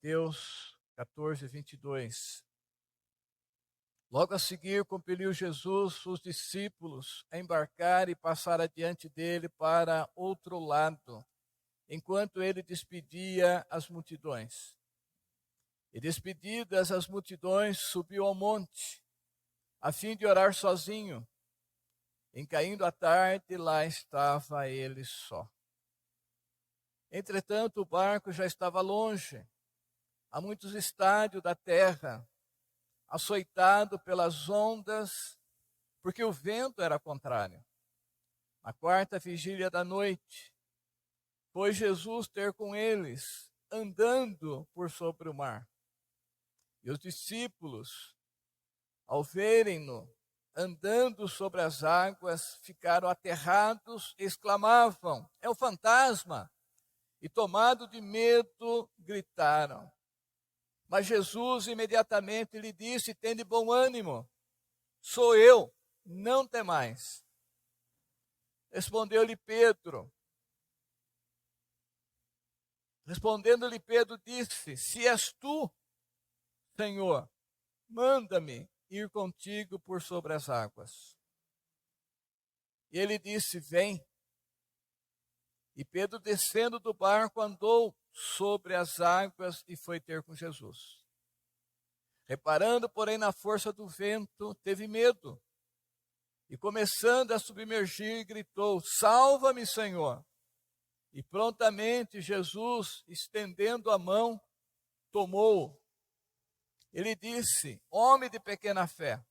Mateus 14, 22. Logo a seguir, compeliu Jesus os discípulos a embarcar e passar adiante dele para outro lado, enquanto ele despedia as multidões. E despedidas as multidões, subiu ao monte, a fim de orar sozinho. Em caindo a tarde, lá estava ele só. Entretanto, o barco já estava longe, a muitos estádios da terra, açoitado pelas ondas, porque o vento era contrário. Na quarta vigília da noite, foi Jesus ter com eles, andando por sobre o mar. E os discípulos, ao verem-no andando sobre as águas, ficaram aterrados e exclamavam: "É o fantasma!" E, tomado de medo, gritaram. Mas Jesus imediatamente lhe disse: "Tende bom ânimo, sou eu, não temais." Respondeu-lhe Pedro. Respondendo-lhe Pedro, disse: "Se és tu, Senhor, manda-me ir contigo por sobre as águas." E ele disse: "Vem." E Pedro, descendo do barco, andou sobre as águas e foi ter com Jesus. Reparando, porém, na força do vento, teve medo. E começando a submergir, gritou: "Salva-me, Senhor!" E prontamente Jesus, estendendo a mão, tomou-o. Ele disse: "Homem de pequena fé,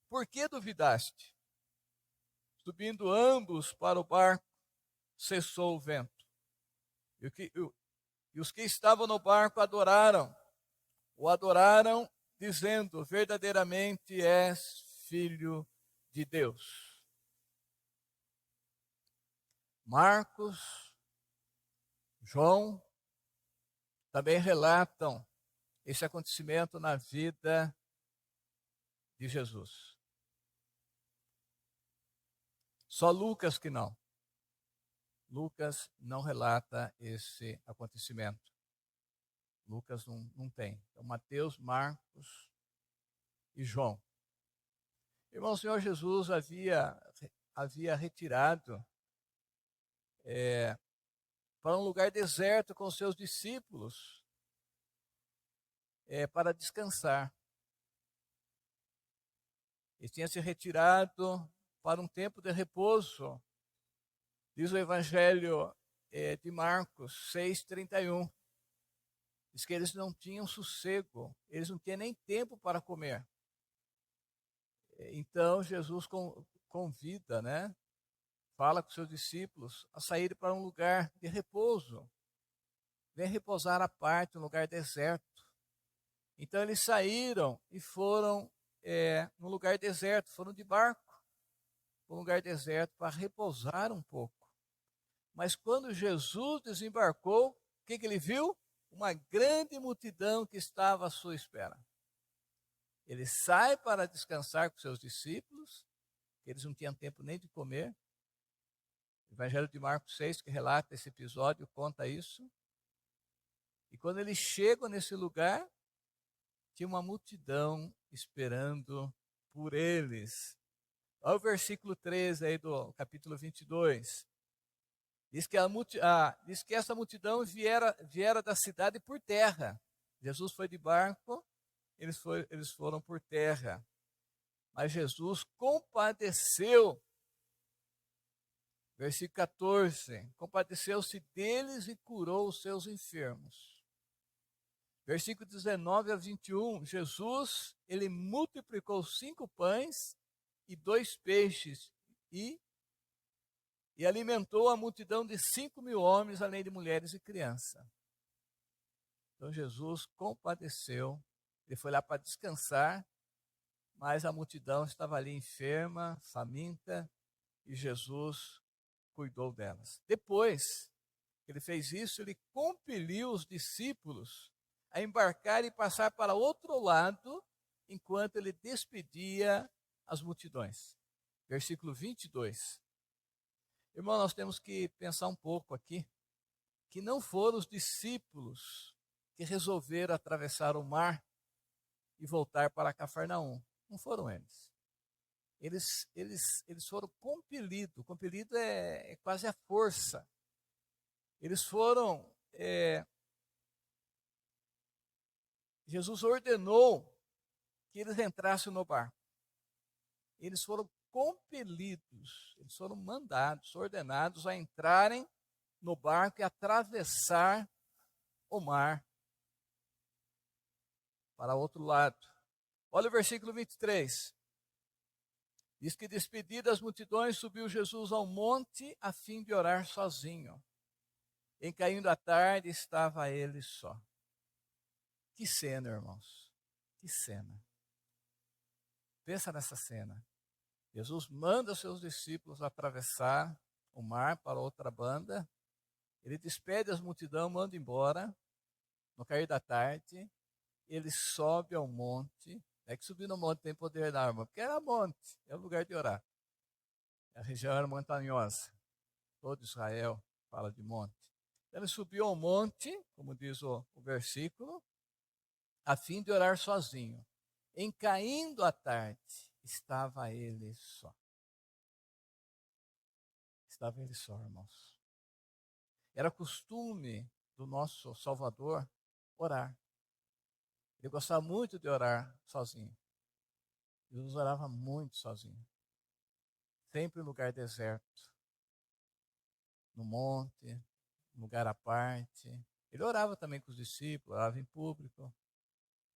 por que duvidaste?" Subindo ambos para o barco, cessou o vento. E os que estavam no barco o adoraram, dizendo: "Verdadeiramente és filho de Deus." Marcos, João também relatam esse acontecimento na vida de Jesus. Só Lucas que não. Lucas não relata esse acontecimento. Lucas não tem. Então, Mateus, Marcos e João. Irmão, o Senhor Jesus havia retirado para um lugar deserto com seus discípulos para descansar. Ele tinha se retirado para um tempo de repouso. Diz o Evangelho de Marcos 6:31. Diz que eles não tinham sossego, eles não tinham nem tempo para comer. Então Jesus convida, né? Fala com seus discípulos a saírem para um lugar de repouso. Vem repousar à parte, um lugar deserto. Então eles saíram e foram num lugar deserto, foram de barco para um lugar deserto para repousar um pouco. Mas quando Jesus desembarcou, o que ele viu? Uma grande multidão que estava à sua espera. Ele sai para descansar com seus discípulos, que eles não tinham tempo nem de comer. O Evangelho de Marcos 6, que relata esse episódio, conta isso. E quando eles chegam nesse lugar, tinha uma multidão esperando por eles. Olha o versículo 13 aí do capítulo 22. Diz que essa multidão viera da cidade por terra. Jesus foi de barco, eles foram por terra. Mas Jesus compadeceu. Versículo 14. Compadeceu-se deles e curou os seus enfermos. Versículo 19 a 21. Jesus, ele multiplicou 5 pães e 2 peixes e alimentou a multidão de 5.000 homens, além de mulheres e crianças. Então Jesus compadeceu, ele foi lá para descansar, mas a multidão estava ali enferma, faminta, e Jesus cuidou delas. Depois que ele fez isso, ele compeliu os discípulos a embarcar e passar para outro lado, enquanto ele despedia as multidões. Versículo 22. Irmão, nós temos que pensar um pouco aqui, que não foram os discípulos que resolveram atravessar o mar e voltar para Cafarnaum. Não foram eles. Eles foram compelidos. Compelido é quase a força. Eles foram. Jesus ordenou que eles entrassem no barco. Eles foram compelidos, eles foram mandados, ordenados a entrarem no barco e atravessar o mar para outro lado. Olha o versículo 23. Diz que, despedidas as multidões, subiu Jesus ao monte a fim de orar sozinho. Em caindo a tarde, estava ele só. Que cena, irmãos. Que cena. Pensa nessa cena. Jesus manda os seus discípulos atravessar o mar para outra banda. Ele despede as multidões, manda embora. No cair da tarde, ele sobe ao monte. É que subir no monte tem poder da arma, porque era monte, é o lugar de orar. A região era montanhosa. Todo Israel fala de monte. Então, ele subiu ao monte, como diz o versículo, a fim de orar sozinho. Em caindo a tarde, estava ele só. Estava ele só, irmãos. Era costume do nosso Salvador orar. Ele gostava muito de orar sozinho. Jesus orava muito sozinho. Sempre em lugar deserto. No monte, em lugar à parte. Ele orava também com os discípulos, orava em público.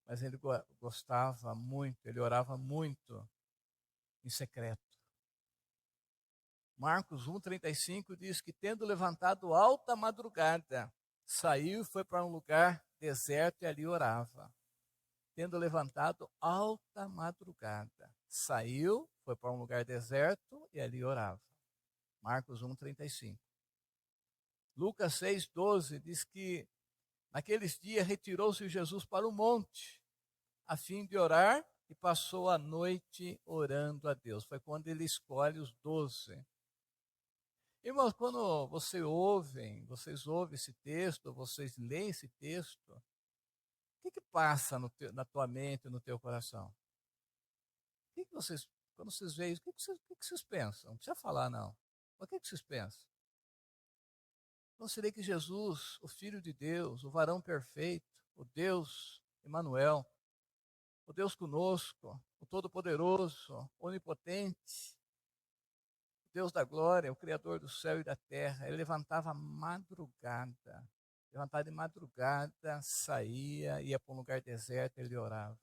Mas ele gostava muito, ele orava muito em secreto. Marcos 1,35 diz que, tendo levantado alta madrugada, saiu e foi para um lugar deserto e ali orava. Tendo levantado alta madrugada, saiu, foi para um lugar deserto e ali orava. Marcos 1,35. Lucas 6,12 diz que, naqueles dias, retirou-se Jesus para o monte, a fim de orar, e passou a noite orando a Deus. Foi quando ele escolhe os 12. Irmãos, quando vocês ouvem esse texto, vocês leem esse texto, o que passa na tua mente, no teu coração? Quando vocês veem isso, o que vocês pensam? Não precisa falar, não. Mas o que vocês pensam? Não seria que Jesus, o Filho de Deus, o varão perfeito, o Deus Emanuel, o Deus conosco, o Todo-Poderoso, onipotente, Deus da glória, o Criador do céu e da terra, ele levantava madrugada. Levantava de madrugada, saía, ia para um lugar deserto, ele orava.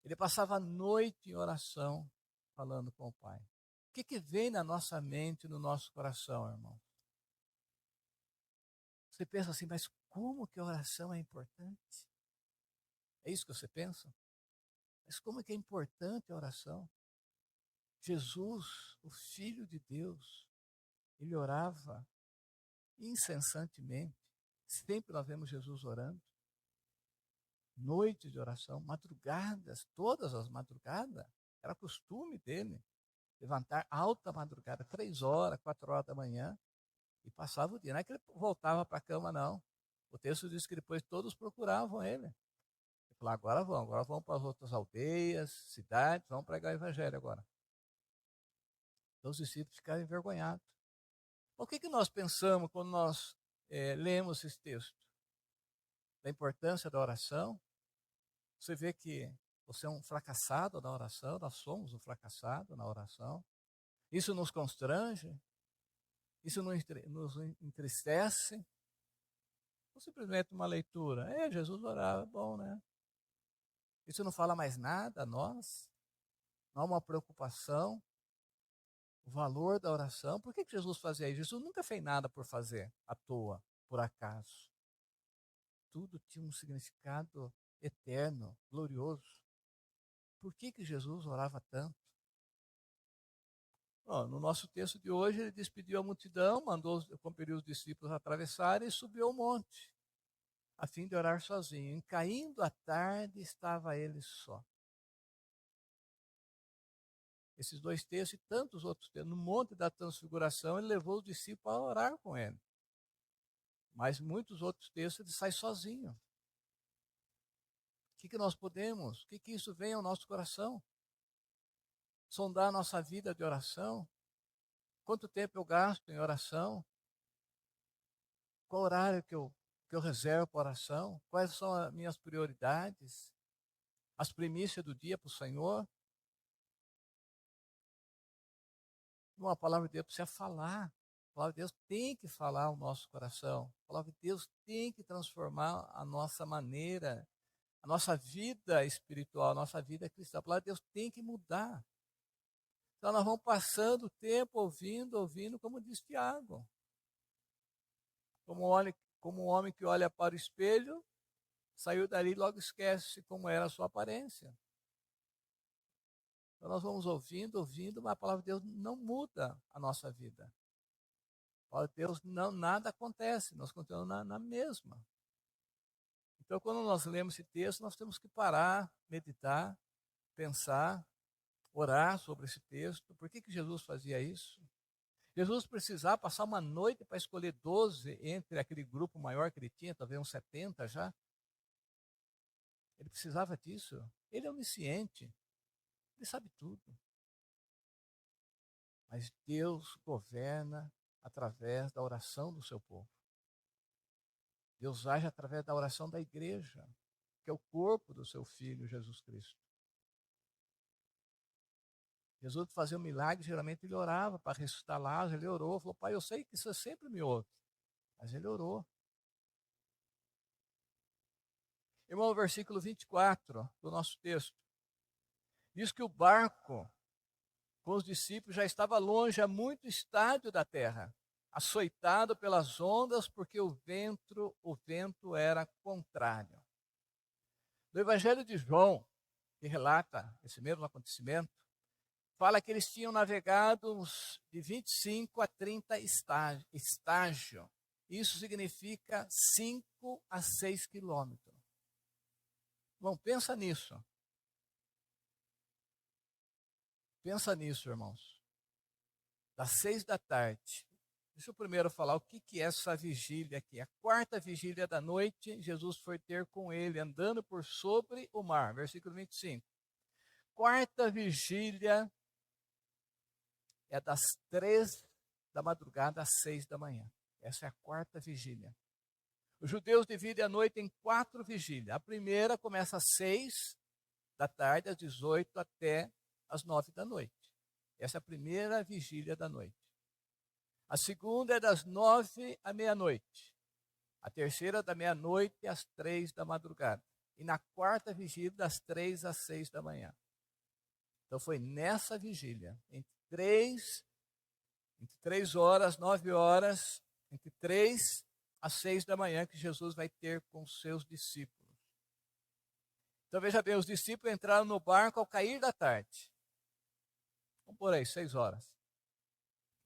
Ele passava a noite em oração, falando com o Pai. O que vem na nossa mente, no nosso coração, irmão? Você pensa assim, mas como que a oração é importante? É isso que você pensa? Mas como é que é importante a oração? Jesus, o Filho de Deus, ele orava incessantemente. Sempre nós vemos Jesus orando. Noites de oração, madrugadas, todas as madrugadas. Era costume dele levantar alta madrugada, 3 horas, 4 horas da manhã, e passava o dia. Não é que ele voltava para a cama, não. O texto diz que depois todos procuravam ele. Ele falou, agora vamos para as outras aldeias, cidades, vamos pregar o evangelho agora. Então os discípulos ficaram envergonhados. O que nós pensamos quando nós lemos esse texto? Da importância da oração. Você vê que você é um fracassado na oração, nós somos um fracassado na oração. Isso nos constrange, isso nos entristece. Ou simplesmente uma leitura. Jesus orava, bom, né? Isso não fala mais nada a nós, não há uma preocupação, o valor da oração. Por que Jesus fazia isso? Jesus nunca fez nada por fazer, à toa, por acaso. Tudo tinha um significado eterno, glorioso. Por que Jesus orava tanto? Bom, no nosso texto de hoje, ele despediu a multidão, compeliu os discípulos a atravessarem e subiu ao monte, a fim de orar sozinho. Em caindo a tarde, estava ele só. Esses dois textos e tantos outros textos. No Monte da Transfiguração, ele levou os discípulos a orar com ele. Mas muitos outros textos ele sai sozinho. O que nós podemos? O que isso vem ao nosso coração? Sondar a nossa vida de oração? Quanto tempo eu gasto em oração? Qual horário que eu reservo para oração? Quais são as minhas prioridades? As primícias do dia para o Senhor? Uma palavra de Deus precisa falar. A palavra de Deus tem que falar ao nosso coração. A palavra de Deus tem que transformar a nossa maneira, a nossa vida espiritual, a nossa vida cristã. A palavra de Deus tem que mudar. Então nós vamos passando o tempo ouvindo, como diz Tiago. Como um homem que olha para o espelho, saiu dali e logo esquece como era a sua aparência. Então nós vamos ouvindo, mas a palavra de Deus não muda a nossa vida. A palavra de Deus nada acontece, nós continuamos na mesma. Então quando nós lemos esse texto, nós temos que parar, meditar, pensar, orar sobre esse texto. Por que Jesus fazia isso? Jesus precisava passar uma noite para escolher 12 entre aquele grupo maior que ele tinha, talvez uns 70 já. Ele precisava disso. Ele é onisciente. Ele sabe tudo. Mas Deus governa através da oração do seu povo. Deus age através da oração da igreja, que é o corpo do seu Filho, Jesus Cristo. Jesus fazia um milagre, geralmente ele orava para ressuscitar Lázaro, ele orou, falou, Pai, eu sei que você sempre me ouve, mas ele orou. Irmão, o versículo 24 do nosso texto, diz que o barco com os discípulos já estava longe, a muito estádio da terra, açoitado pelas ondas, porque o vento era contrário. No Evangelho de João, que relata esse mesmo acontecimento, fala que eles tinham navegado de 25 a 30 estágio. Isso significa 5 a 6 quilômetros. Bom, pensa nisso. Pensa nisso, irmãos. Das 6 da tarde. Deixa eu primeiro falar o que é essa vigília aqui. A quarta vigília da noite, Jesus foi ter com ele, andando por sobre o mar. Versículo 25. Quarta vigília é das 3 da madrugada às 6 da manhã. Essa é a quarta vigília. Os judeus dividem a noite em 4 vigílias. A primeira começa às 6 da tarde, às 18 até às 9 da noite. Essa é a primeira vigília da noite. A segunda é das 9 à meia-noite. A terceira da meia-noite às 3 da madrugada. E na quarta vigília, das 3 às 6 da manhã. Então foi nessa vigília, entre 3 horas, 9 horas, entre 3 às 6 da manhã, que Jesus vai ter com os seus discípulos. Então veja bem, os discípulos entraram no barco ao cair da tarde. Vamos por aí, 6 horas.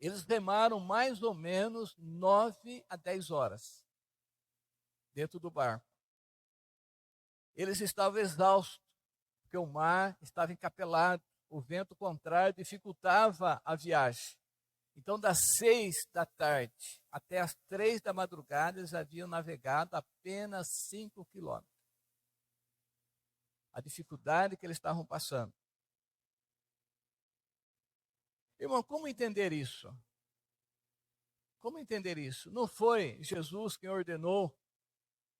Eles remaram mais ou menos 9 a 10 horas dentro do barco. Eles estavam exaustos, porque o mar estava encapelado, o vento contrário dificultava a viagem. Então, das 6 da tarde até as 3 da madrugada, eles haviam navegado apenas 5 quilômetros. A dificuldade que eles estavam passando. Irmão, como entender isso? Como entender isso? Não foi Jesus quem ordenou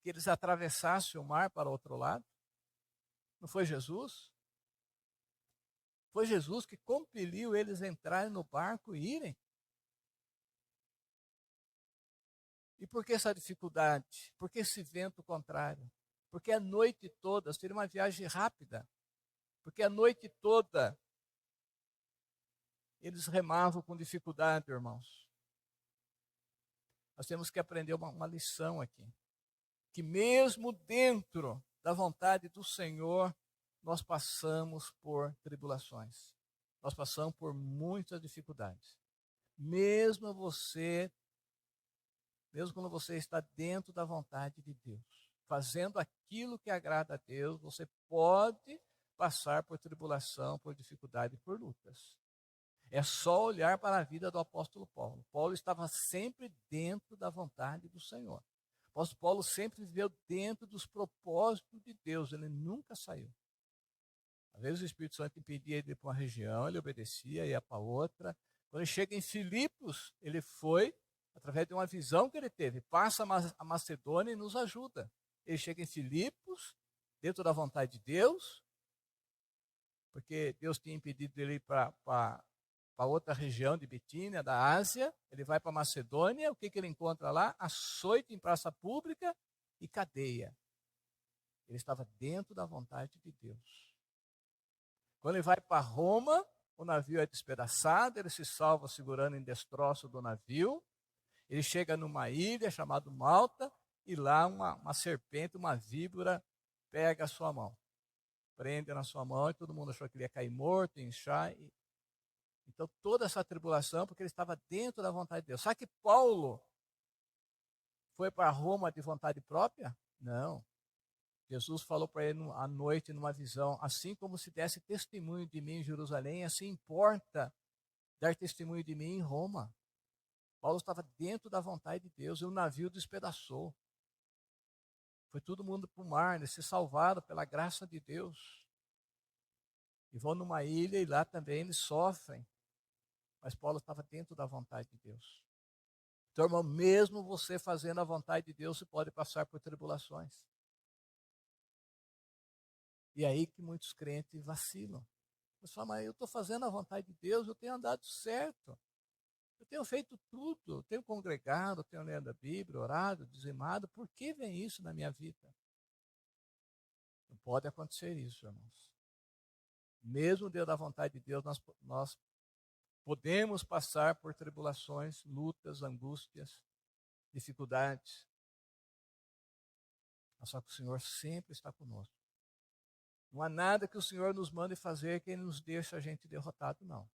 que eles atravessassem o mar para o outro lado? Não foi Jesus? Foi Jesus que compeliu eles a entrarem no barco e irem? E por que essa dificuldade? Por que esse vento contrário? Porque a noite toda, seria uma viagem rápida, porque a noite toda eles remavam com dificuldade, irmãos. Nós temos que aprender uma lição aqui. Que mesmo dentro da vontade do Senhor, nós passamos por tribulações. Nós passamos por muitas dificuldades. Mesmo quando você está dentro da vontade de Deus, fazendo aquilo que agrada a Deus, você pode passar por tribulação, por dificuldade e por lutas. É só olhar para a vida do apóstolo Paulo. Paulo estava sempre dentro da vontade do Senhor. apóstolo Paulo sempre viveu dentro dos propósitos de Deus, ele nunca saiu. Às vezes o Espírito Santo impedia ele de ir para uma região, ele obedecia, ia para outra. Quando ele chega em Filipos, ele foi, através de uma visão que ele teve, passa a Macedônia e nos ajuda. Ele chega em Filipos, dentro da vontade de Deus, porque Deus tinha impedido ele ir para outra região de Bitínia, da Ásia. Ele vai para Macedônia, o que ele encontra lá? Açoite em praça pública e cadeia. Ele estava dentro da vontade de Deus. Quando ele vai para Roma, o navio é despedaçado, ele se salva segurando em destroço do navio. Ele chega numa ilha chamada Malta, e lá uma serpente, uma víbora, pega a sua mão. Prende na sua mão, e todo mundo achou que ele ia cair morto, inchar. Então, toda essa tribulação, porque ele estava dentro da vontade de Deus. Sabe que Paulo foi para Roma de vontade própria? Não. Jesus falou para ele à noite, numa visão, assim como se desse testemunho de mim em Jerusalém, assim importa dar testemunho de mim em Roma. Paulo estava dentro da vontade de Deus, e o navio despedaçou. Foi todo mundo para o mar, eles se salvaram pela graça de Deus. E vão numa ilha, e lá também eles sofrem. Mas Paulo estava dentro da vontade de Deus. Então, irmão, mesmo você fazendo a vontade de Deus, você pode passar por tribulações. E aí que muitos crentes vacilam. Você fala, mas eu estou fazendo a vontade de Deus, eu tenho andado certo. Eu tenho feito tudo, eu tenho congregado, eu tenho lido a Bíblia, orado, dizimado. Por que vem isso na minha vida? Não pode acontecer isso, irmãos. Mesmo dentro da vontade de Deus, nós podemos passar por tribulações, lutas, angústias, dificuldades. Mas só que o Senhor sempre está conosco. Não há nada que o Senhor nos mande fazer que Ele nos deixe a gente derrotado, não.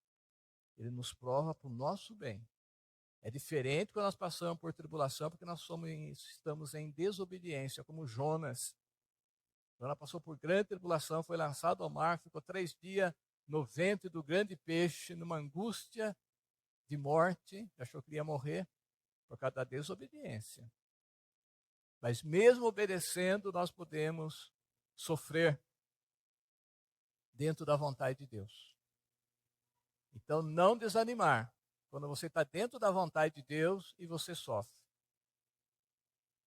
Ele nos prova para o nosso bem. É diferente quando nós passamos por tribulação, porque nós estamos em desobediência, como Jonas. Jonas passou por grande tribulação, foi lançado ao mar, ficou 3 dias no ventre do grande peixe, numa angústia de morte, achou que ia morrer por causa da desobediência. Mas mesmo obedecendo, nós podemos sofrer dentro da vontade de Deus. Então, não desanimar quando você está dentro da vontade de Deus e você sofre.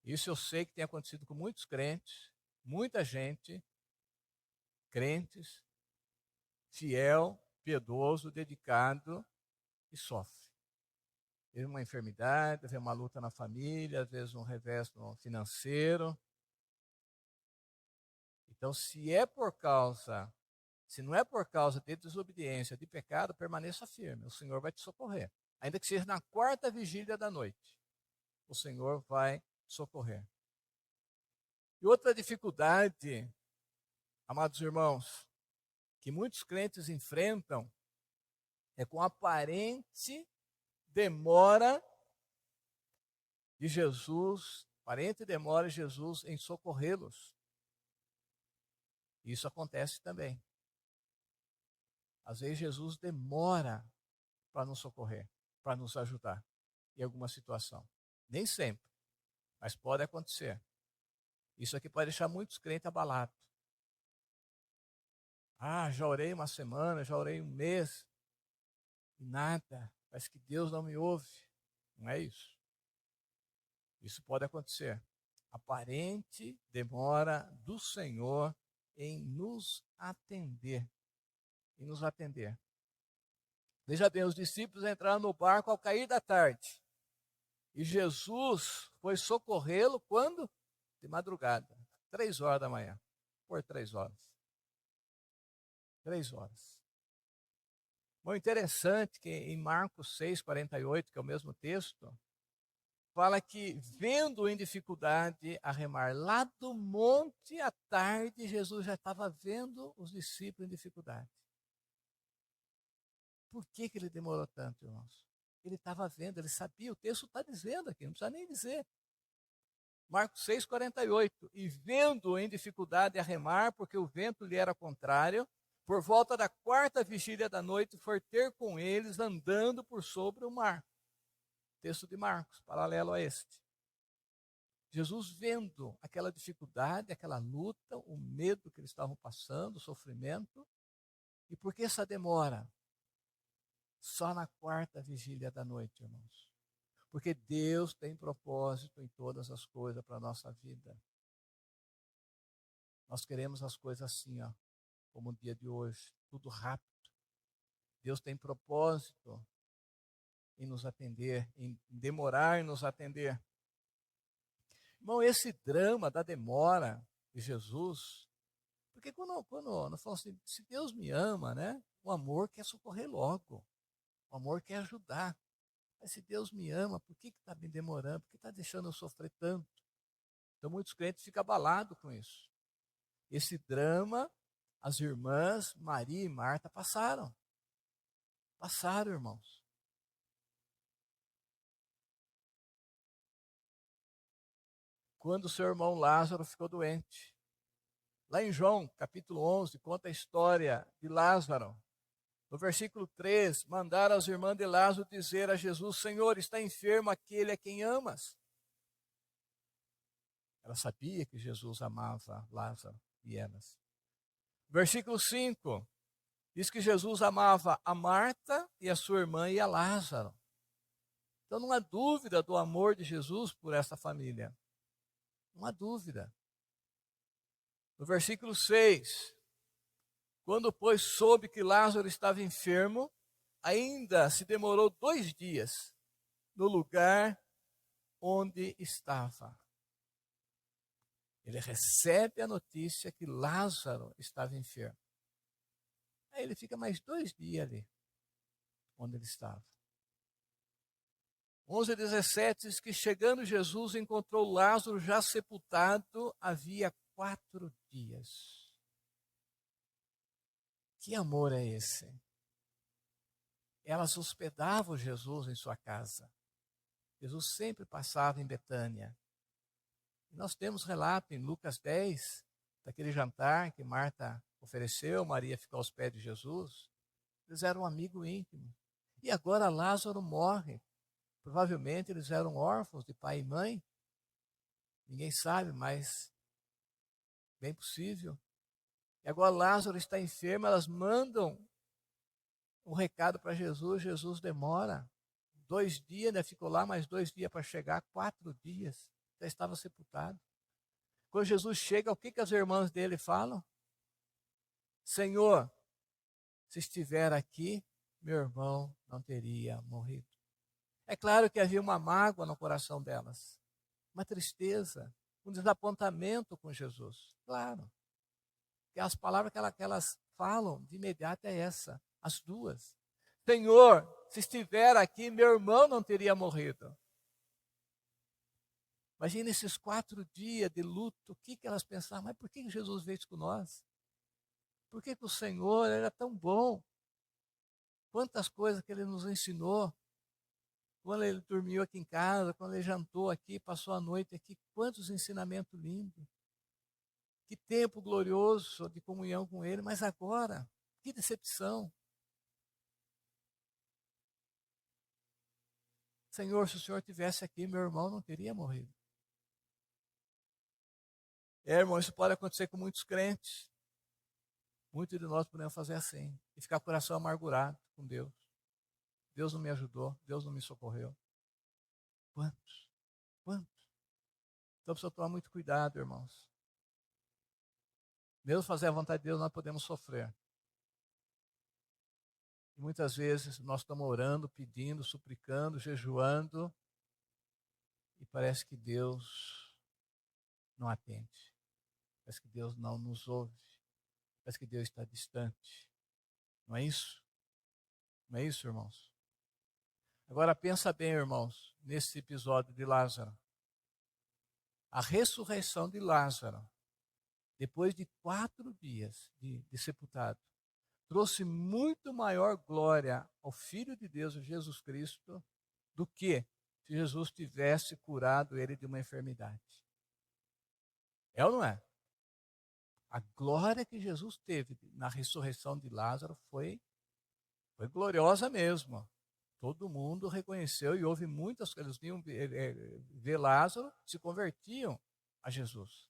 Isso eu sei que tem acontecido com muitos crentes, muita gente, crentes, fiel, piedoso, dedicado, e sofre. Teve uma enfermidade, teve uma luta na família, às vezes um revés financeiro. Então, se não é por causa de desobediência, de pecado, permaneça firme. O Senhor vai te socorrer. Ainda que seja na 4ª vigília da noite, o Senhor vai socorrer. E outra dificuldade, amados irmãos, que muitos crentes enfrentam, é com a aparente demora de Jesus em socorrê-los. Isso acontece também. Às vezes Jesus demora para nos socorrer, para nos ajudar em alguma situação. Nem sempre, mas pode acontecer. Isso aqui pode deixar muitos crentes abalados. Já orei uma semana, já orei um mês, e nada, parece que Deus não me ouve. Não é isso. Isso pode acontecer. Aparente demora do Senhor em nos atender. Veja bem, os discípulos entraram no barco ao cair da tarde. E Jesus foi socorrê-lo quando? De madrugada, 3 horas da manhã. Por 3 horas. 3 horas. Bom, interessante que em Marcos 6:48, que é o mesmo texto, fala que, vendo em dificuldade a remar lá do monte à tarde, Jesus já estava vendo os discípulos em dificuldade. Por que ele demorou tanto, irmãos? Ele estava vendo, ele sabia, o texto está dizendo aqui, não precisa nem dizer. Marcos 6:48, e vendo em dificuldade a remar, porque o vento lhe era contrário, por volta da 4ª vigília da noite, foi ter com eles andando por sobre o mar. Texto de Marcos, paralelo a este. Jesus vendo aquela dificuldade, aquela luta, o medo que eles estavam passando, o sofrimento. E por que essa demora? Só na quarta vigília da noite, irmãos. Porque Deus tem propósito em todas as coisas para a nossa vida. Nós queremos as coisas assim, ó, como o dia de hoje, tudo rápido. Deus tem propósito em nos atender, em demorar em nos atender. Irmão, esse drama da demora de Jesus, porque quando nós falamos assim, se Deus me ama, né? O amor quer socorrer logo, o amor quer ajudar. Mas se Deus me ama, por que está me demorando? Por que está deixando eu sofrer tanto? Então muitos crentes ficam abalados com isso. Esse drama, as irmãs Maria e Marta passaram. Passaram, irmãos. Quando o seu irmão Lázaro ficou doente. Lá em João, capítulo 11, conta a história de Lázaro. No versículo 3, mandaram as irmãs de Lázaro dizer a Jesus: Senhor, está enfermo aquele a quem amas. Ela sabia que Jesus amava Lázaro e elas. Versículo 5, diz que Jesus amava a Marta e a sua irmã e a Lázaro. Então não há dúvida do amor de Jesus por essa família. Não há dúvida. No versículo 6, quando, pois, soube que Lázaro estava enfermo, ainda se demorou 2 dias no lugar onde estava. Ele recebe a notícia que Lázaro estava enfermo. Aí ele fica mais 2 dias ali, onde ele estava. 11:17 diz que chegando Jesus encontrou Lázaro já sepultado havia 4 dias. Que amor é esse? Elas hospedavam Jesus em sua casa. Jesus sempre passava em Betânia. E nós temos relato em Lucas 10, daquele jantar que Marta ofereceu, Maria ficou aos pés de Jesus. Eles eram um amigo íntimo. E agora Lázaro morre. Provavelmente eles eram órfãos de pai e mãe. Ninguém sabe, mas bem possível. E agora Lázaro está enfermo, elas mandam um recado para Jesus. Jesus demora 2 dias, né? Ficou lá mais 2 dias para chegar, 4 dias. Já estava sepultado. Quando Jesus chega, o que as irmãs dele falam? Senhor, se estiver aqui, meu irmão não teria morrido. É claro que havia uma mágoa no coração delas, uma tristeza, um desapontamento com Jesus. Claro. Que as palavras que elas falam de imediato é essa, as duas. Senhor, se estiver aqui, meu irmão não teria morrido. Imagina esses 4 dias de luto, o que elas pensavam? Mas por que Jesus veio com nós? Por que o Senhor era tão bom? Quantas coisas que Ele nos ensinou. Quando Ele dormiu aqui em casa, quando Ele jantou aqui, passou a noite aqui, quantos ensinamentos lindos. Que tempo glorioso de comunhão com Ele, mas agora, que decepção. Senhor, se o Senhor estivesse aqui, meu irmão não teria morrido. Irmão, isso pode acontecer com muitos crentes. Muitos de nós podemos fazer assim, e ficar com o coração amargurado com Deus. Deus não me ajudou, Deus não me socorreu. Quantos? Quantos? Então precisa tomar muito cuidado, irmãos. Mesmo fazer a vontade de Deus, nós podemos sofrer. E muitas vezes nós estamos orando, pedindo, suplicando, jejuando, e parece que Deus não atende. Parece que Deus não nos ouve. Parece que Deus está distante. Não é isso? Não é isso, irmãos? Agora pensa bem, irmãos, nesse episódio de Lázaro. A ressurreição de Lázaro, depois de 4 dias de sepultado, trouxe muito maior glória ao Filho de Deus, Jesus Cristo, do que se Jesus tivesse curado ele de uma enfermidade. É ou não é? A glória que Jesus teve na ressurreição de Lázaro foi gloriosa mesmo. Todo mundo reconheceu e houve muitas coisas. Eles vinham ver Lázaro, se convertiam a Jesus.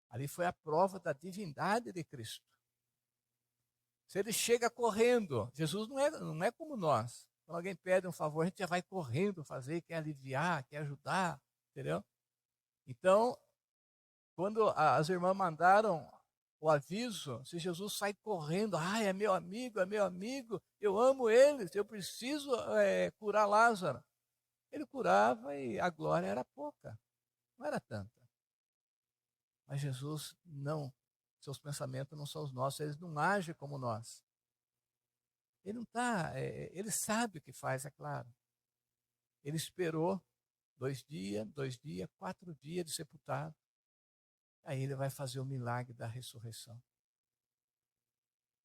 Ali foi a prova da divindade de Cristo. Se ele chega correndo, Jesus não é como nós. Quando alguém pede um favor, a gente já vai correndo fazer, quer aliviar, quer ajudar, entendeu? Então, quando as irmãs mandaram o aviso, se Jesus sai correndo, é meu amigo, eu amo eles, eu preciso curar Lázaro. Ele curava e a glória era pouca, não era tanta. Mas Jesus não, seus pensamentos não são os nossos, eles não agem como nós. Ele não está, ele sabe o que faz, é claro. Ele esperou 2 dias, 4 dias de sepultado. Aí ele vai fazer o milagre da ressurreição.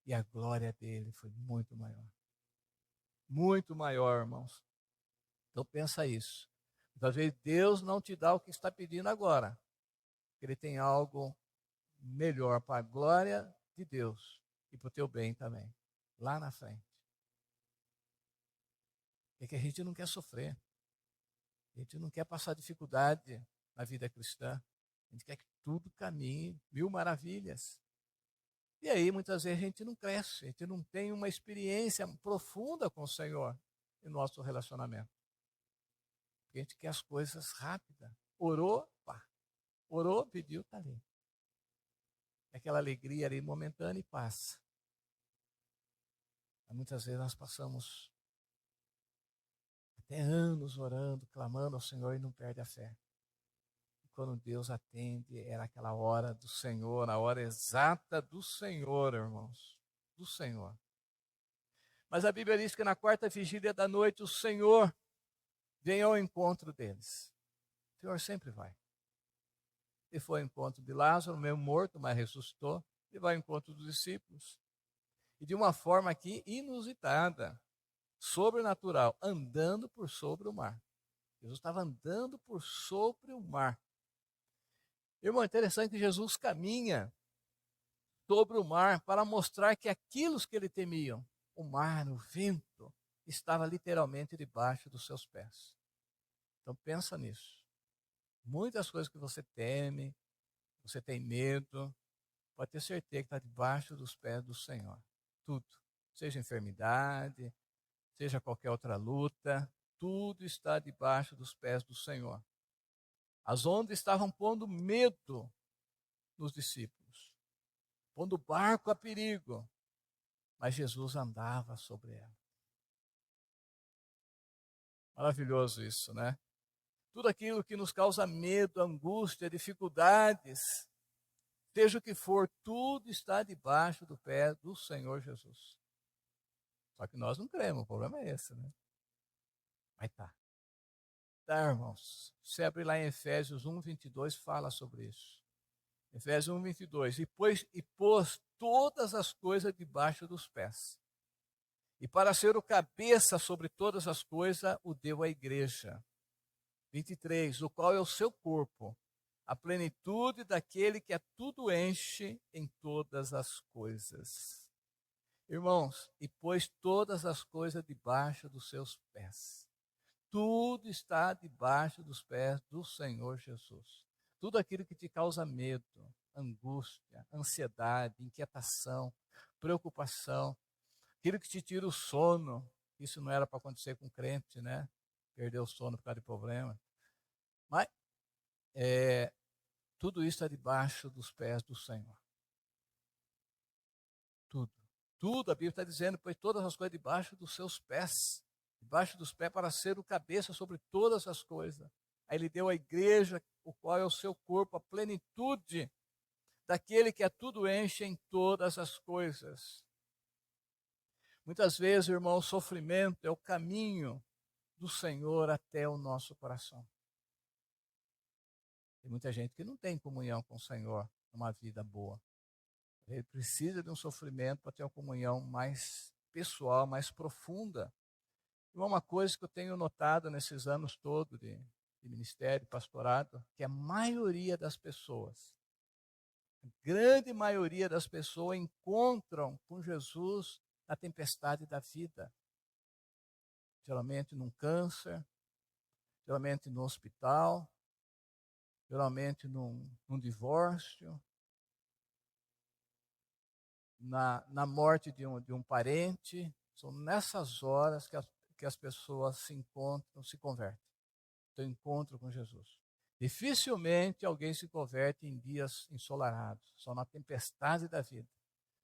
E a glória dele foi muito maior. Muito maior, irmãos. Então pensa isso. Às vezes Deus não te dá o que está pedindo agora. Ele tem algo melhor para a glória de Deus e para o teu bem também. Lá na frente. É que a gente não quer sofrer. A gente não quer passar dificuldade na vida cristã. A gente quer que tudo caminhe 1000 maravilhas. E aí, muitas vezes, a gente não cresce, a gente não tem uma experiência profunda com o Senhor em nosso relacionamento. Porque a gente quer as coisas rápidas. Orou, pá. Orou, pediu, está ali. Aquela alegria ali momentânea e passa. Mas muitas vezes nós passamos até anos orando, clamando ao Senhor e não perde a fé. E quando Deus atende, era aquela hora do Senhor, a hora exata do Senhor, irmãos. Do Senhor. Mas a Bíblia diz que na 4ª vigília da noite, o Senhor vem ao encontro deles. O Senhor sempre vai. Ele foi ao encontro de Lázaro, mesmo morto, mas ressuscitou. Ele vai ao encontro dos discípulos. E de uma forma aqui inusitada, sobrenatural, andando por sobre o mar. Jesus estava andando por sobre o mar. Irmão, é interessante que Jesus caminha sobre o mar para mostrar que aquilo que ele temiam, o mar, o vento, estava literalmente debaixo dos seus pés. Então pensa nisso. Muitas coisas que você teme, você tem medo, pode ter certeza que está debaixo dos pés do Senhor. Tudo. Seja enfermidade, seja qualquer outra luta, tudo está debaixo dos pés do Senhor. As ondas estavam pondo medo nos discípulos, pondo o barco a perigo, mas Jesus andava sobre ela. Maravilhoso isso, né? Tudo aquilo que nos causa medo, angústia, dificuldades, seja o que for, tudo está debaixo do pé do Senhor Jesus. Só que nós não cremos, o problema é esse, né? Mas tá. Tá, irmãos. Você abre lá em Efésios 1:22, fala sobre isso. Efésios 1:22. E pôs todas as coisas debaixo dos pés. E para ser o cabeça sobre todas as coisas, o deu à igreja. 23. O qual é o seu corpo, a plenitude daquele que a tudo enche em todas as coisas. Irmãos, e pôs todas as coisas debaixo dos seus pés. Tudo está debaixo dos pés do Senhor Jesus. Tudo aquilo que te causa medo, angústia, ansiedade, inquietação, preocupação, aquilo que te tira o sono. Isso não era para acontecer com crente, né? Perder o sono por causa de problema. Mas tudo isso está debaixo dos pés do Senhor. Tudo. Tudo, a Bíblia está dizendo, pois todas as coisas debaixo dos seus pés. Debaixo dos pés para ser o cabeça sobre todas as coisas. Aí ele deu à igreja, o qual é o seu corpo, a plenitude daquele que a tudo enche em todas as coisas. Muitas vezes, irmão, o sofrimento é o caminho do Senhor até o nosso coração. Tem muita gente que não tem comunhão com o Senhor numa vida boa. Ele precisa de um sofrimento para ter uma comunhão mais pessoal, mais profunda. E uma coisa que eu tenho notado nesses anos todos de ministério, pastorado, que a maioria das pessoas, a grande maioria das pessoas encontram com Jesus na tempestade da vida. geralmente num câncer, geralmente no hospital, geralmente num divórcio, na morte de um parente. São nessas horas que as pessoas se encontram, se convertem, tem um encontro com Jesus. Dificilmente alguém se converte em dias ensolarados, só na tempestade da vida.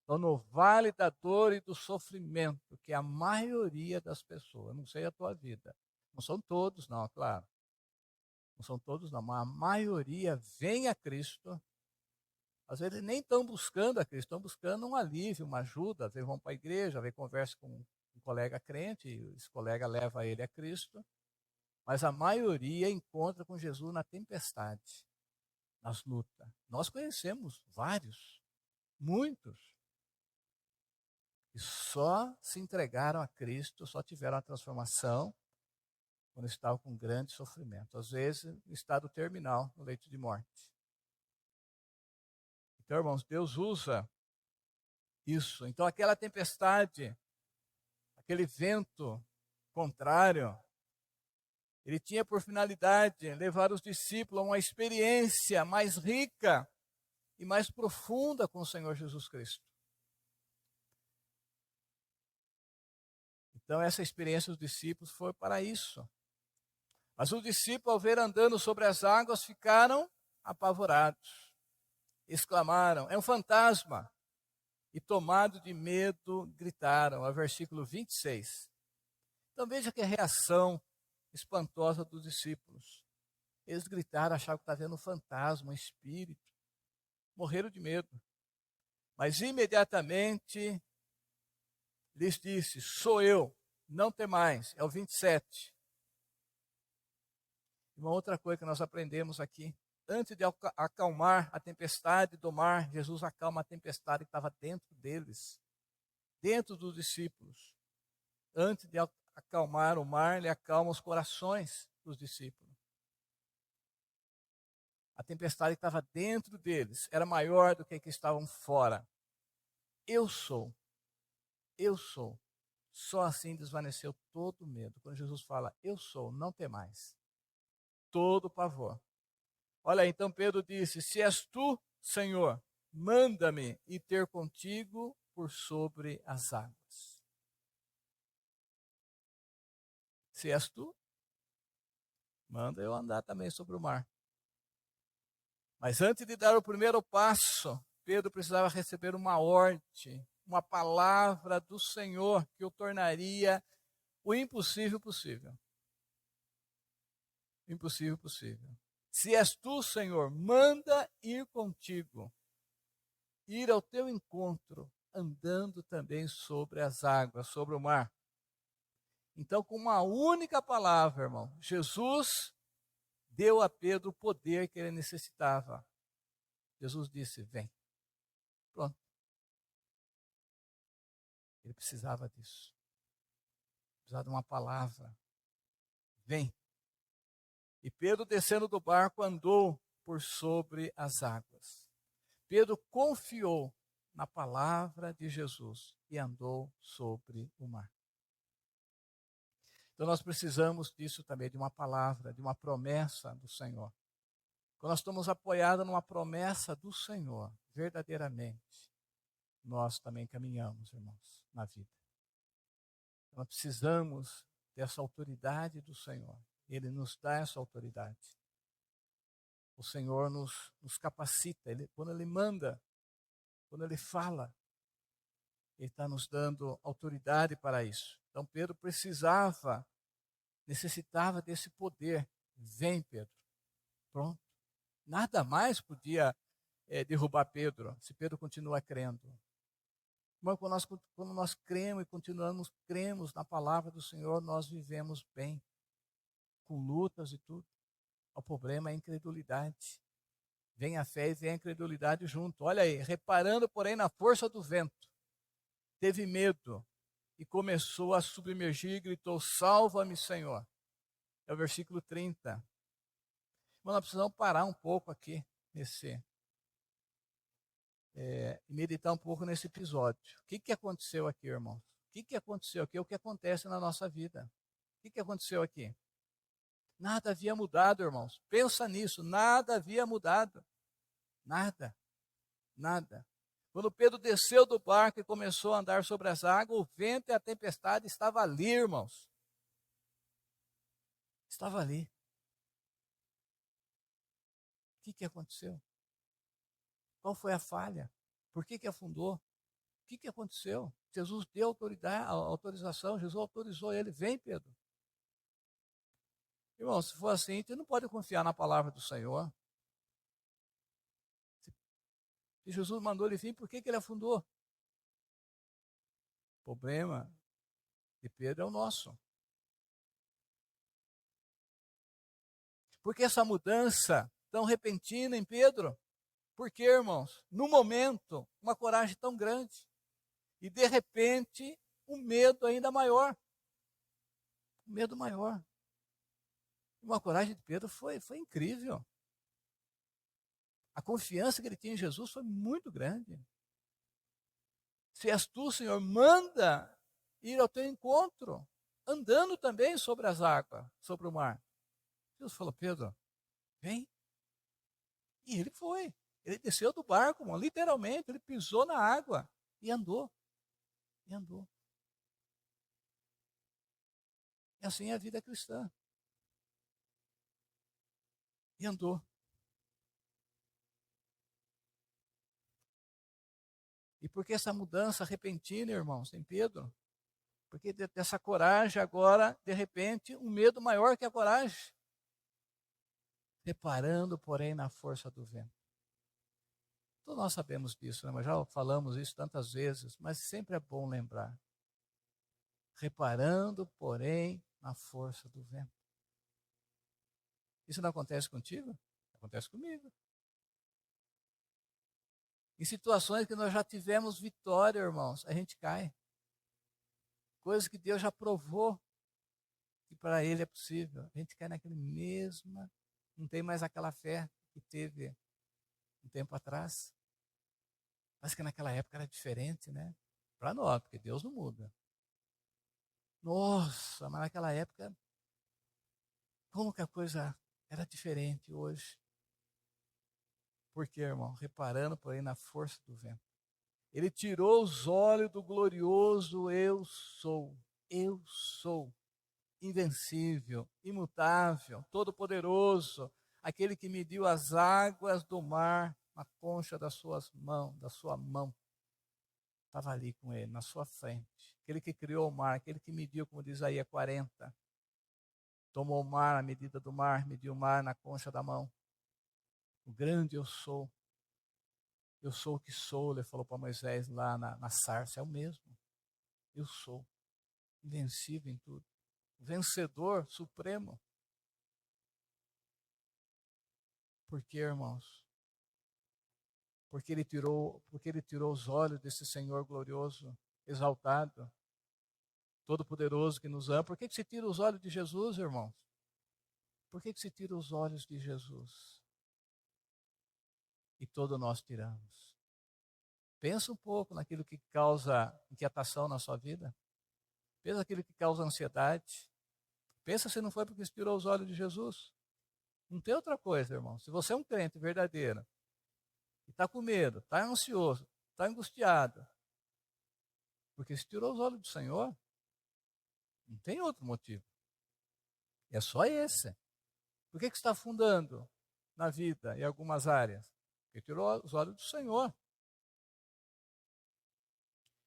Então, no vale da dor e do sofrimento, que é a maioria das pessoas, não sei a tua vida, não são todos, não, claro, não são todos, não, mas a maioria vem a Cristo. Às vezes nem estão buscando a Cristo, estão buscando um alívio, uma ajuda. Às vezes vão para a igreja, às vezes conversam com um colega crente, e esse colega leva ele a Cristo. Mas a maioria encontra com Jesus na tempestade, nas lutas. Nós conhecemos vários, muitos, que só se entregaram a Cristo, só tiveram a transformação quando estavam com grande sofrimento. Às vezes, em estado terminal, no leito de morte. Então, irmãos, Deus usa isso. Então, aquela tempestade, aquele vento contrário, ele tinha por finalidade levar os discípulos a uma experiência mais rica e mais profunda com o Senhor Jesus Cristo. Então, essa experiência dos discípulos foi para isso. Mas os discípulos, ao ver andando sobre as águas, ficaram apavorados. Exclamaram: é um fantasma! E, tomados de medo, gritaram. É o versículo 26. Então, veja que reação espantosa dos discípulos. Eles gritaram, achavam que estava vendo um fantasma, um espírito. Morreram de medo. Mas imediatamente lhes disse: sou eu, não temais. É o 27. Uma outra coisa que nós aprendemos aqui: antes de acalmar a tempestade do mar, Jesus acalma a tempestade que estava dentro deles, dentro dos discípulos. Antes de acalmar o mar, ele acalma os corações dos discípulos. A tempestade que estava dentro deles era maior do que a que estavam fora. Eu sou. Só assim desvaneceu todo o medo. Quando Jesus fala, eu sou, não temais. Todo pavor. Olha, então Pedro disse: se és tu, Senhor, manda-me ir ter contigo por sobre as águas. Se és tu, manda eu andar também sobre o mar. Mas antes de dar o primeiro passo, Pedro precisava receber uma ordem, uma palavra do Senhor que o tornaria o impossível possível. Impossível possível. Se és tu, Senhor, manda ir contigo, ir ao teu encontro, andando também sobre as águas, sobre o mar. Então, com uma única palavra, irmão, Jesus deu a Pedro o poder que ele necessitava. Jesus disse: vem. Pronto. Ele precisava disso. Precisava de uma palavra. Vem. E Pedro, descendo do barco, andou por sobre as águas. Pedro confiou na palavra de Jesus e andou sobre o mar. Então nós precisamos disso também, de uma palavra, de uma promessa do Senhor. Quando nós estamos apoiados numa promessa do Senhor, verdadeiramente, nós também caminhamos, irmãos, na vida. Nós precisamos dessa autoridade do Senhor. Ele nos dá essa autoridade. O Senhor nos capacita. Quando Ele manda, quando Ele fala, Ele está nos dando autoridade para isso. Então Pedro necessitava desse poder. Vem, Pedro. Pronto. Nada mais podia derrubar Pedro, se Pedro continua crendo. Mas quando nós cremos e cremos na palavra do Senhor, nós vivemos bem, com lutas e tudo. O problema é a incredulidade. Vem a fé e vem a incredulidade junto. Olha aí, reparando, porém, na força do vento, teve medo e começou a submergir e gritou: salva-me, Senhor. É o versículo 30. Mas nós precisamos parar um pouco aqui e meditar um pouco nesse episódio. O que aconteceu aqui, irmãos? O que aconteceu aqui? É o que acontece na nossa vida. que aconteceu aqui? Nada havia mudado, irmãos. Pensa nisso, nada havia mudado. Nada, nada. Quando Pedro desceu do barco e começou a andar sobre as águas, o vento e a tempestade estavam ali, irmãos. Estava ali. O que aconteceu? Qual foi a falha? Por que afundou? O que aconteceu? Jesus deu autorização, Jesus autorizou ele. Vem, Pedro. Irmão, se for assim, você não pode confiar na palavra do Senhor. Se Jesus mandou ele vir, por que ele afundou? O problema de Pedro é o nosso. Por que essa mudança tão repentina em Pedro? Por que, irmãos? No momento, uma coragem tão grande. E, de repente, um medo ainda maior. Um medo maior. Uma coragem de Pedro foi incrível. A confiança que ele tinha em Jesus foi muito grande. Se és tu, Senhor, manda ir ao teu encontro, andando também sobre as águas, sobre o mar. Jesus falou, Pedro, vem. E ele foi. Ele desceu do barco, irmão, literalmente, ele pisou na água e andou. E andou. E assim é a vida cristã. E andou. E por que essa mudança repentina, irmãos, em Pedro? Porque dessa coragem agora, de repente, um medo maior que a coragem. Reparando, porém, na força do vento. Todos nós sabemos disso, né? Mas já falamos isso tantas vezes, mas sempre é bom lembrar. Reparando, porém, na força do vento. Isso não acontece contigo? Acontece comigo. Em situações que nós já tivemos vitória, irmãos, a gente cai. Coisas que Deus já provou que para Ele é possível. A gente cai naquele mesma, não tem mais aquela fé que teve um tempo atrás. Mas que naquela época era diferente, né? Para nós, porque Deus não muda. Nossa, mas naquela época, como que a coisa era diferente hoje? Por quê, irmão? Reparando, porém, na força do vento. Ele tirou os olhos do glorioso eu sou. Eu sou. Invencível, imutável, todo-poderoso, aquele que mediu as águas do mar na concha das suas mãos, da sua mão. Estava ali com ele, na sua frente. Aquele que criou o mar, aquele que mediu, como diz Isaías 40. Tomou o mar, a medida do mar, mediu o mar na concha da mão. O grande eu sou. Eu sou o que sou, ele falou para Moisés lá na sarça, é o mesmo. Eu sou, invencível em tudo. Vencedor supremo. Por quê, irmãos? Porque ele tirou os olhos desse Senhor glorioso, exaltado, todo-poderoso que nos ama. Por que se tira os olhos de Jesus, irmãos? Por que se tira os olhos de Jesus? E todos nós tiramos. Pensa um pouco naquilo que causa inquietação na sua vida. Pensa naquilo que causa ansiedade. Pensa se não foi porque se tirou os olhos de Jesus. Não tem outra coisa, irmão. Se você é um crente verdadeiro, e está com medo, está ansioso, está angustiado, porque se tirou os olhos do Senhor, não tem outro motivo. É só esse. Por que está afundando na vida em algumas áreas? Porque tirou os olhos do Senhor.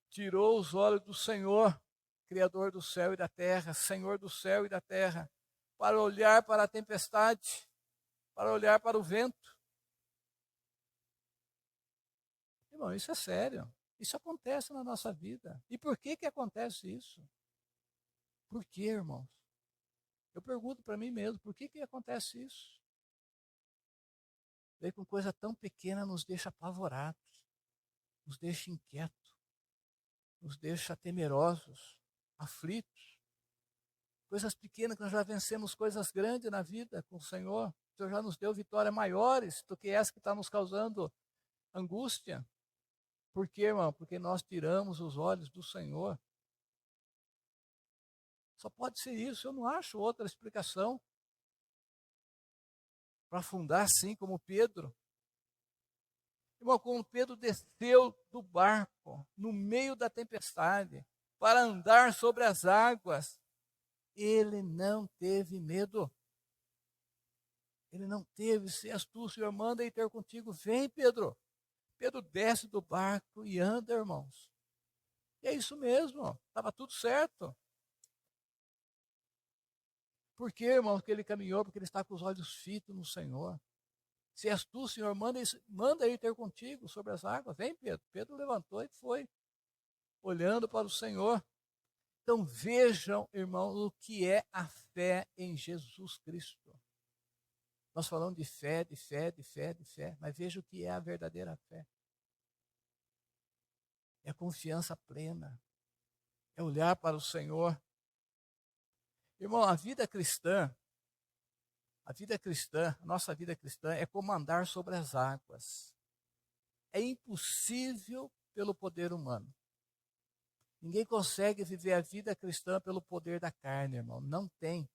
Tirou os olhos do Senhor, Criador do céu e da terra, Senhor do céu e da terra, para olhar para a tempestade, para olhar para o vento. Irmão, isso é sério. Isso acontece na nossa vida. E por que acontece isso? Por quê, irmãos? Eu pergunto para mim mesmo, por que acontece isso? Daí com coisa tão pequena nos deixa apavorados, nos deixa inquietos, nos deixa temerosos, aflitos. Coisas pequenas que nós já vencemos coisas grandes na vida com o Senhor. O Senhor já nos deu vitórias maiores do que essa que está nos causando angústia. Por quê, irmão? Porque nós tiramos os olhos do Senhor. Só pode ser isso, eu não acho outra explicação. Para afundar assim como Pedro. Irmão, quando Pedro desceu do barco, no meio da tempestade, para andar sobre as águas, ele não teve medo. Ele não teve, se és tu, Senhor, manda ir ter contigo. Vem, Pedro. Pedro desce do barco e anda, irmãos. E é isso mesmo, estava tudo certo. Por quê, irmão, que ele caminhou? Porque ele está com os olhos fitos no Senhor. Se és tu, Senhor, manda ir ter contigo sobre as águas. Vem, Pedro. Pedro levantou e foi, olhando para o Senhor. Então vejam, irmão, o que é a fé em Jesus Cristo. Nós falamos de fé, de fé, de fé, de fé, mas veja o que é a verdadeira fé. É confiança plena, é olhar para o Senhor. Irmão, a nossa vida cristã é como andar sobre as águas. É impossível pelo poder humano. Ninguém consegue viver a vida cristã pelo poder da carne, irmão. Não tem.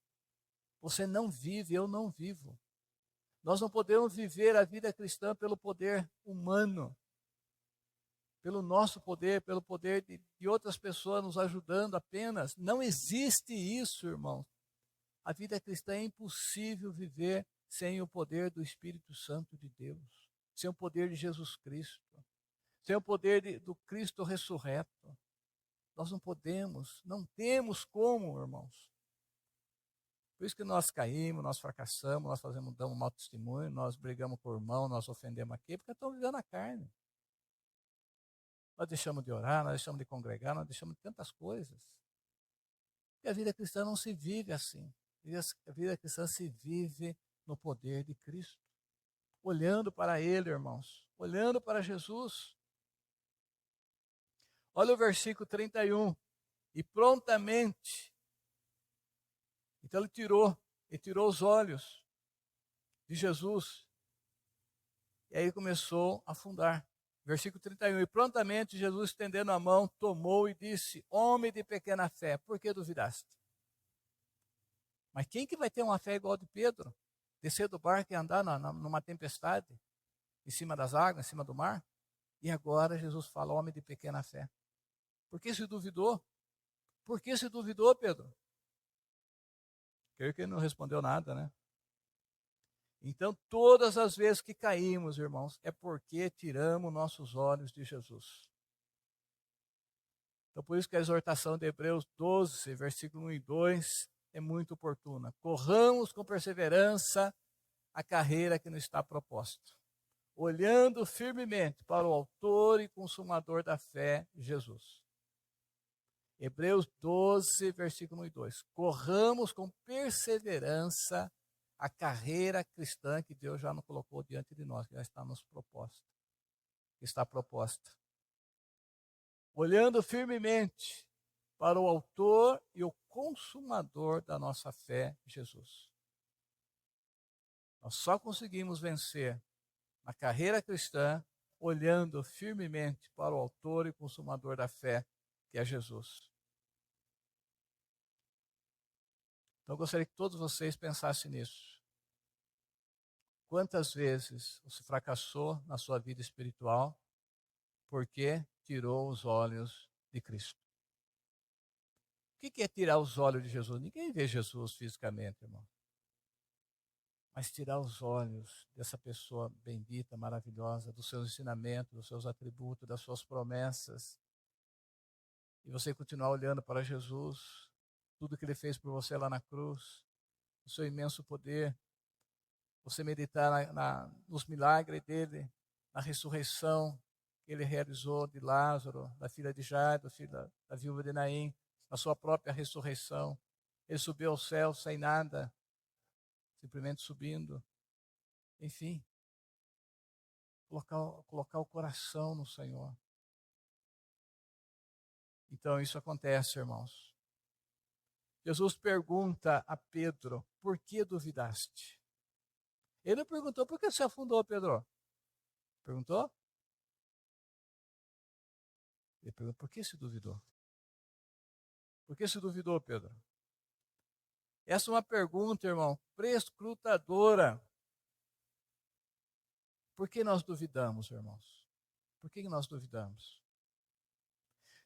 Você não vive, eu não vivo. Nós não podemos viver a vida cristã pelo poder humano, pelo nosso poder, pelo poder de outras pessoas nos ajudando apenas. Não existe isso, irmão. A vida cristã é impossível viver sem o poder do Espírito Santo de Deus, sem o poder de Jesus Cristo, sem o poder do Cristo ressurreto. Nós não podemos, não temos como, irmãos. Por isso que nós caímos, nós fracassamos, nós damos mau testemunho, nós brigamos com o irmão, nós ofendemos aqui, porque estamos vivendo a carne. Nós deixamos de orar, nós deixamos de congregar, nós deixamos de tantas coisas. E a vida cristã não se vive assim. A vida cristã se vive no poder de Cristo. Olhando para Ele, irmãos. Olhando para Jesus. Olha o versículo 31. E prontamente. Então ele tirou os olhos de Jesus. E aí começou a afundar. Versículo 31. E prontamente Jesus, estendendo a mão, tomou e disse: Homem de pequena fé, por que duvidaste? Mas quem que vai ter uma fé igual a de Pedro? Descer do barco e andar numa tempestade, em cima das águas, em cima do mar? E agora Jesus fala: Homem de pequena fé. Por que se duvidou? Por que se duvidou, Pedro? Creio que ele não respondeu nada, né? Então, todas as vezes que caímos, irmãos, é porque tiramos nossos olhos de Jesus. Então, por isso que a exortação de Hebreus 12, versículo 1 e 2, é muito oportuna. Corramos com perseverança a carreira que nos está proposta, olhando firmemente para o autor e consumador da fé, Jesus. Hebreus 12, versículo 1 e 2. Corramos com perseverança a carreira cristã que Deus já nos colocou diante de nós, que já está nos proposta. Está proposta. Olhando firmemente para o autor e o consumador da nossa fé, Jesus. Nós só conseguimos vencer na carreira cristã olhando firmemente para o autor e consumador da fé, que é Jesus. Então eu gostaria que todos vocês pensassem nisso. Quantas vezes você fracassou na sua vida espiritual porque tirou os olhos de Cristo? O que é tirar os olhos de Jesus? Ninguém vê Jesus fisicamente, irmão. Mas tirar os olhos dessa pessoa bendita, maravilhosa, dos seus ensinamentos, dos seus atributos, das suas promessas, e você continuar olhando para Jesus, tudo que Ele fez por você lá na cruz, o seu imenso poder, você meditar nos milagres dEle, na ressurreição que Ele realizou de Lázaro, da filha de Jairo, da viúva de Naim, a sua própria ressurreição. Ele subiu ao céu sem nada, simplesmente subindo. Enfim, colocar o coração no Senhor. Então isso acontece, irmãos. Jesus pergunta a Pedro: por que duvidaste? Ele não perguntou: por que você afundou, Pedro? Perguntou? Ele perguntou: por que se duvidou? Por que se duvidou, Pedro? Essa é uma pergunta, irmão, prescrutadora. Por que nós duvidamos, irmãos? Por que nós duvidamos?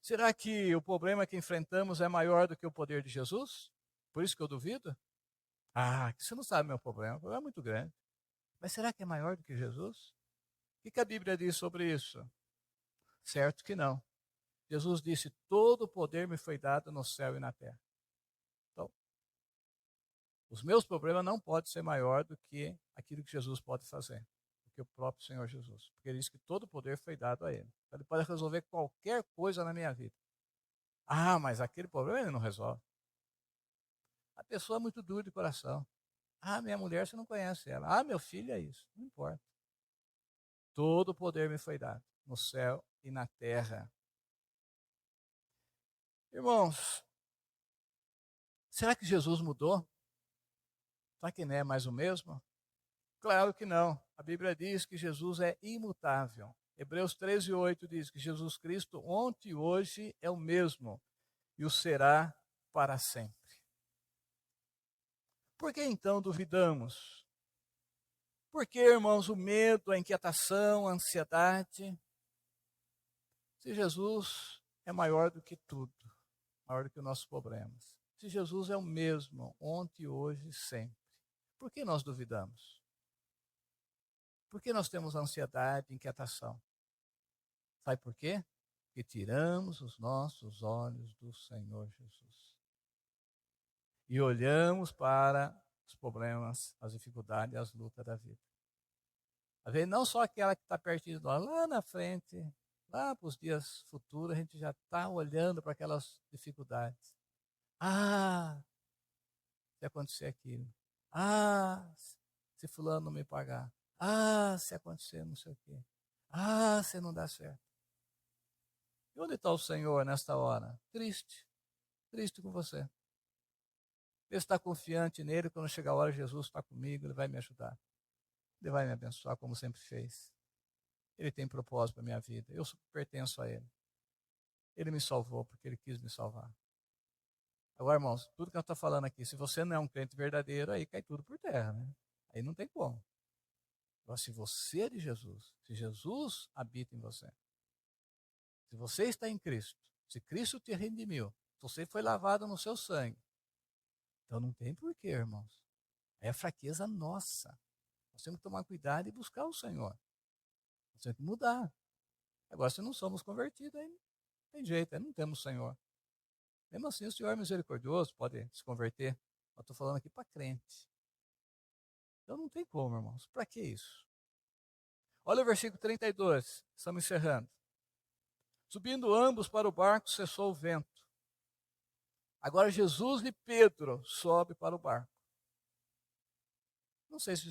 Será que o problema que enfrentamos é maior do que o poder de Jesus? Por isso que eu duvido? Ah, você não sabe meu problema. O problema é muito grande. Mas será que é maior do que Jesus? O que a Bíblia diz sobre isso? Certo que não. Jesus disse: todo o poder me foi dado no céu e na terra. Então, os meus problemas não podem ser maior do que aquilo que Jesus pode fazer, do que o próprio Senhor Jesus. Porque ele disse que todo o poder foi dado a ele. Então, ele pode resolver qualquer coisa na minha vida. Ah, mas aquele problema ele não resolve. A pessoa é muito dura de coração. Ah, minha mulher, você não conhece ela. Ah, meu filho é isso. Não importa. Todo o poder me foi dado, no céu e na terra. Irmãos, será que Jesus mudou? Será que não é mais o mesmo? Claro que não. A Bíblia diz que Jesus é imutável. Hebreus 13:8 diz que Jesus Cristo ontem e hoje é o mesmo e o será para sempre. Por que então duvidamos? Por que, irmãos, o medo, a inquietação, a ansiedade? Se Jesus é maior do que tudo, maior do que os nossos problemas. Se Jesus é o mesmo ontem, hoje e sempre. Por que nós duvidamos? Por que nós temos ansiedade, inquietação? Sabe por quê? Porque tiramos os nossos olhos do Senhor Jesus. E olhamos para os problemas, as dificuldades, as lutas da vida. Às vezes, não só aquela que está pertinho de nós, lá na frente, lá para os dias futuros, a gente já está olhando para aquelas dificuldades. Ah, se acontecer aquilo. Ah, se fulano não me pagar. Ah, se acontecer não sei o quê. Ah, se não dá certo. E onde está o Senhor nesta hora? Triste. Triste com você. Ele está confiante nele, quando chegar a hora, Jesus está comigo, ele vai me ajudar. Ele vai me abençoar como sempre fez. Ele tem propósito para a minha vida. Eu pertenço a ele. Ele me salvou porque ele quis me salvar. Agora, irmãos, tudo que eu estou falando aqui, se você não é um crente verdadeiro, aí cai tudo por terra, né? Aí não tem como. Agora, se você é de Jesus, se Jesus habita em você, se você está em Cristo, se Cristo te redimiu, se você foi lavado no seu sangue, então não tem porquê, irmãos. É fraqueza nossa. Nós temos que tomar cuidado e buscar o Senhor. Nós temos que mudar. Agora, se não somos convertidos, aí não tem jeito, aí não temos Senhor. Mesmo assim, o Senhor é misericordioso, pode se converter. Eu estou falando aqui para crente. Então não tem como, irmãos. Para que isso? Olha o versículo 32, estamos encerrando. Subindo ambos para o barco, cessou o vento. Agora Jesus e Pedro sobe para o barco. Não sei se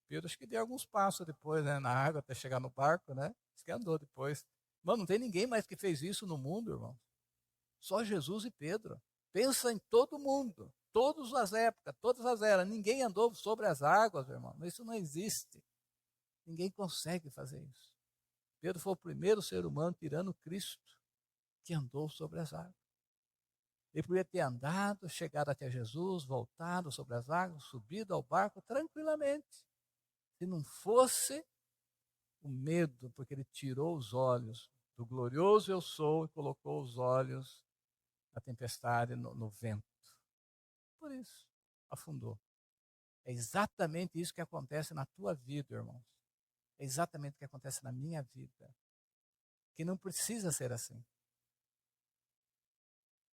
Pedro acho que deu alguns passos depois, né, na água até chegar no barco, né? Diz que andou depois. Mano, não tem ninguém mais que fez isso no mundo, irmão. Só Jesus e Pedro. Pensa em todo mundo, todas as épocas, todas as eras. Ninguém andou sobre as águas, irmão. Isso não existe. Ninguém consegue fazer isso. Pedro foi o primeiro ser humano, tirando Cristo, que andou sobre as águas. Ele podia ter andado, chegado até Jesus, voltado sobre as águas, subido ao barco tranquilamente. Se não fosse o medo, porque ele tirou os olhos do glorioso eu sou e colocou os olhos na tempestade, no vento. Por isso, afundou. É exatamente isso que acontece na tua vida, irmãos. É exatamente o que acontece na minha vida. Que não precisa ser assim.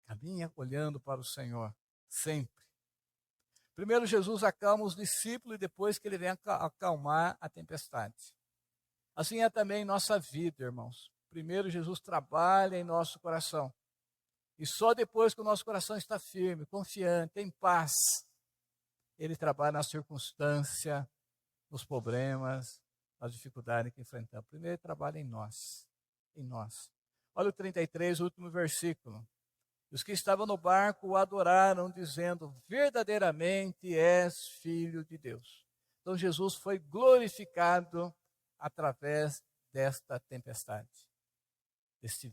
Caminha olhando para o Senhor, sempre. Primeiro Jesus acalma os discípulos e depois que ele vem acalmar a tempestade. Assim é também em nossa vida, irmãos. Primeiro Jesus trabalha em nosso coração. E só depois que o nosso coração está firme, confiante, em paz, ele trabalha na circunstância, nos problemas, nas dificuldades que enfrentamos. Primeiro ele trabalha em nós. Em nós. Olha o 33, o último versículo. Os que estavam no barco o adoraram, dizendo: verdadeiramente és filho de Deus. Então Jesus foi glorificado através desta tempestade, desse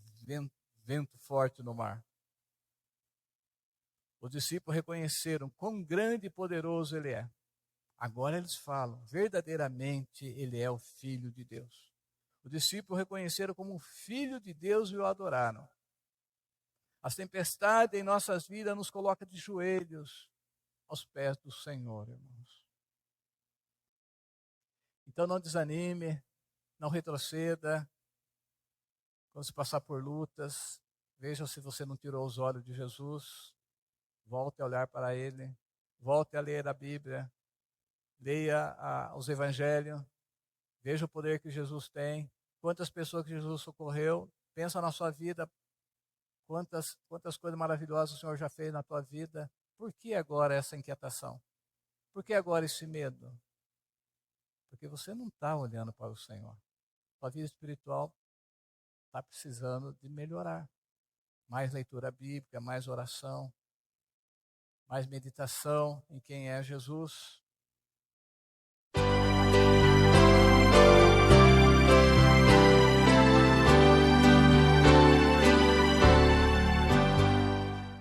vento forte no mar. Os discípulos reconheceram quão grande e poderoso ele é. Agora eles falam, verdadeiramente ele é o Filho de Deus. Os discípulos reconheceram como Filho de Deus e o adoraram. As tempestades em nossas vidas nos colocam de joelhos aos pés do Senhor, irmãos. Então não desanime, não retroceda. Quando se passar por lutas, veja se você não tirou os olhos de Jesus. Volte a olhar para Ele. Volte a ler a Bíblia. Leia os Evangelhos. Veja o poder que Jesus tem. Quantas pessoas que Jesus socorreu. Pensa na sua vida. Quantas coisas maravilhosas o Senhor já fez na tua vida. Por que agora essa inquietação? Por que agora esse medo? Porque você não está olhando para o Senhor. Sua vida espiritual está precisando de melhorar. Mais leitura bíblica, mais oração, mais meditação em quem é Jesus.